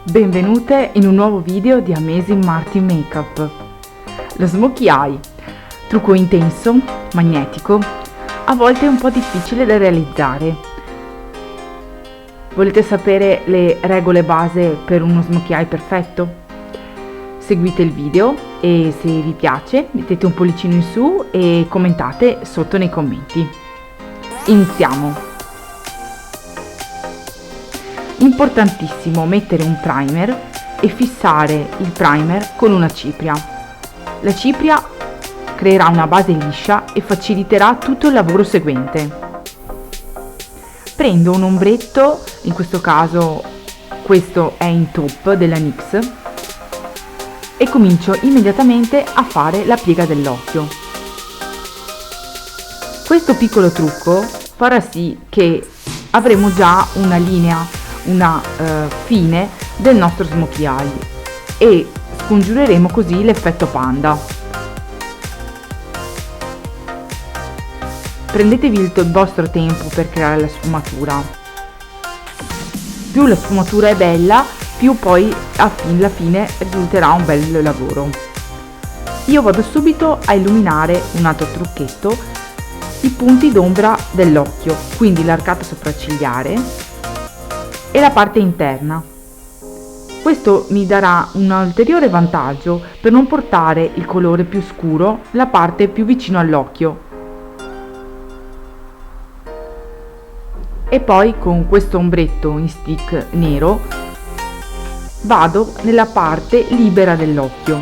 Benvenute in un nuovo video di Amazing Martin Makeup. Lo smokey eye, trucco intenso, magnetico, a volte un po' difficile da realizzare. Volete sapere le regole base per uno smokey eye perfetto? Seguite il video e se vi piace mettete un pollicino in su e commentate sotto nei commenti. Iniziamo! Importantissimo mettere un primer e fissare il primer con una cipria. La cipria creerà una base liscia e faciliterà tutto il lavoro seguente. Prendo un ombretto, in questo caso questo è in taupe della NYX, e comincio immediatamente a fare la piega dell'occhio. Questo piccolo trucco farà sì che avremo già una linea, una fine del nostro smokey eye e scongiureremo così l'effetto panda. Prendetevi il vostro tempo per creare la sfumatura. Più la sfumatura è bella, più poi alla fine risulterà un bel lavoro. Io vado subito a illuminare un altro trucchetto, i punti d'ombra dell'occhio, quindi l'arcata sopraccigliare e la parte interna. Questo mi darà un ulteriore vantaggio per non portare il colore più scuro la parte più vicino all'occhio. E poi con questo ombretto in stick nero vado nella parte libera dell'occhio.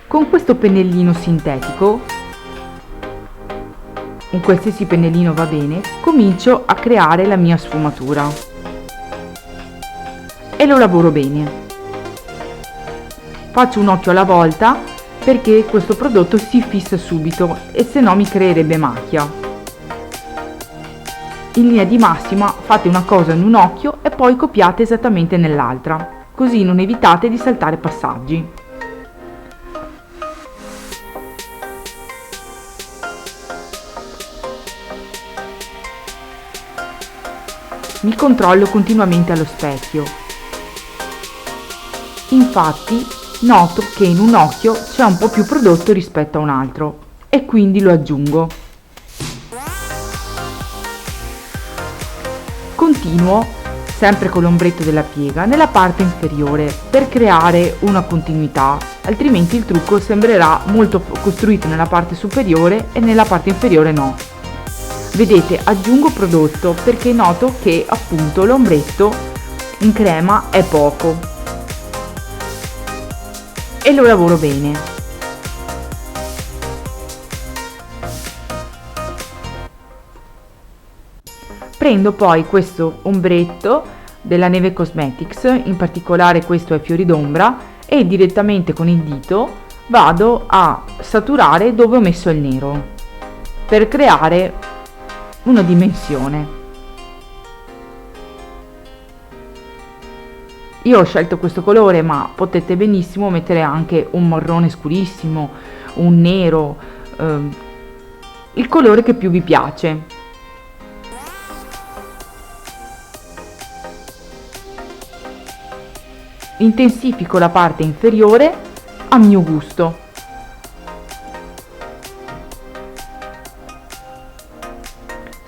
Con questo pennellino sintetico, un qualsiasi pennellino va bene, comincio a creare la mia sfumatura e lo lavoro bene. Faccio un occhio alla volta perché questo prodotto si fissa subito e se no mi creerebbe macchia. In linea di massima fate una cosa in un occhio e poi copiate esattamente nell'altra, così non evitate di saltare passaggi. Mi controllo continuamente allo specchio. Infatti noto che in un occhio c'è un po' più prodotto rispetto a un altro e quindi lo aggiungo. Continuo sempre con l'ombretto della piega nella parte inferiore per creare una continuità, altrimenti il trucco sembrerà molto costruito nella parte superiore e nella parte inferiore no. Vedete, aggiungo prodotto perché noto che appunto l'ombretto in crema è poco e lo lavoro bene. Prendo poi questo ombretto della Neve Cosmetics, in particolare questo è fiori d'ombra, e direttamente con il dito vado a saturare dove ho messo il nero per creare una dimensione. Io ho scelto questo colore, ma potete benissimo mettere anche un marrone scurissimo, un nero, il colore che più vi piace. Intensifico la parte inferiore a mio gusto.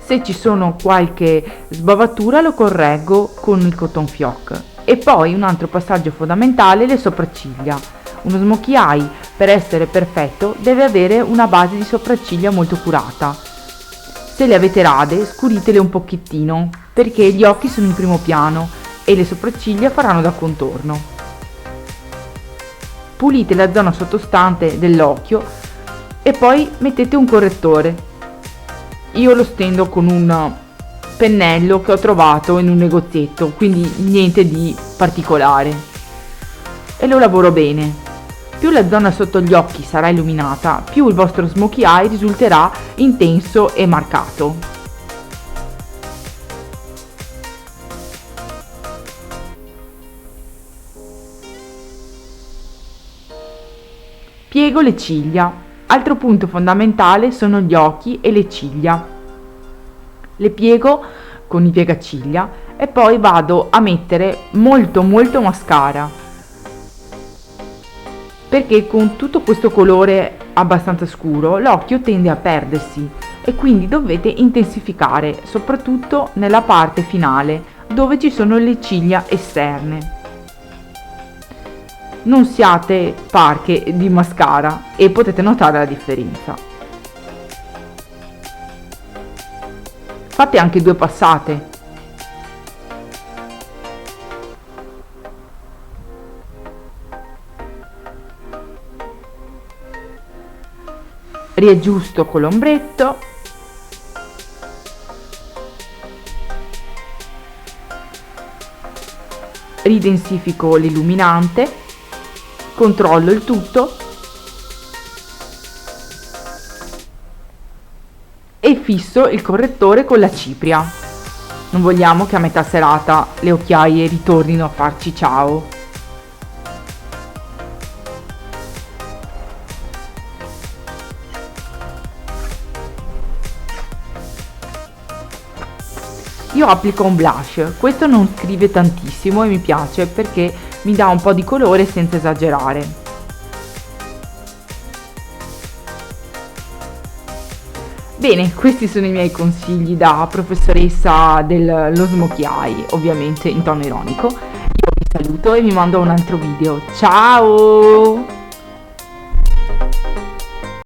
Se ci sono qualche sbavatura lo correggo con il cotton fioc. E poi un altro passaggio fondamentale, le sopracciglia. Uno smokey eye per essere perfetto deve avere una base di sopracciglia molto curata. Se le avete rade, scuritele un pochettino perché gli occhi sono in primo piano e le sopracciglia faranno da contorno. Pulite la zona sottostante dell'occhio e poi mettete un correttore. Io lo stendo con un pennello che ho trovato in un negozietto, quindi niente di particolare, e lo lavoro bene. Più la zona sotto gli occhi sarà illuminata, più il vostro smokey eye risulterà intenso e marcato. Piego le ciglia. Altro punto fondamentale sono gli occhi e le ciglia. Le piego con i piegaciglia e poi vado a mettere molto mascara, perché con tutto questo colore abbastanza scuro l'occhio tende a perdersi e quindi dovete intensificare, soprattutto nella parte finale dove ci sono le ciglia esterne. Non siate parche di mascara e potete notare la differenza. Fate anche 2 passate. Riaggiusto con l'ombretto. Ridensifico l'illuminante. Controllo il tutto e fisso il correttore con la cipria. Non vogliamo che a metà serata le occhiaie ritornino a farci ciao. Io applico un blush, questo non scrive tantissimo e mi piace perché mi dà un po' di colore senza esagerare. Bene, questi sono i miei consigli da professoressa dello smokey eye, ovviamente in tono ironico. Io vi saluto e vi mando a un altro video. Ciao!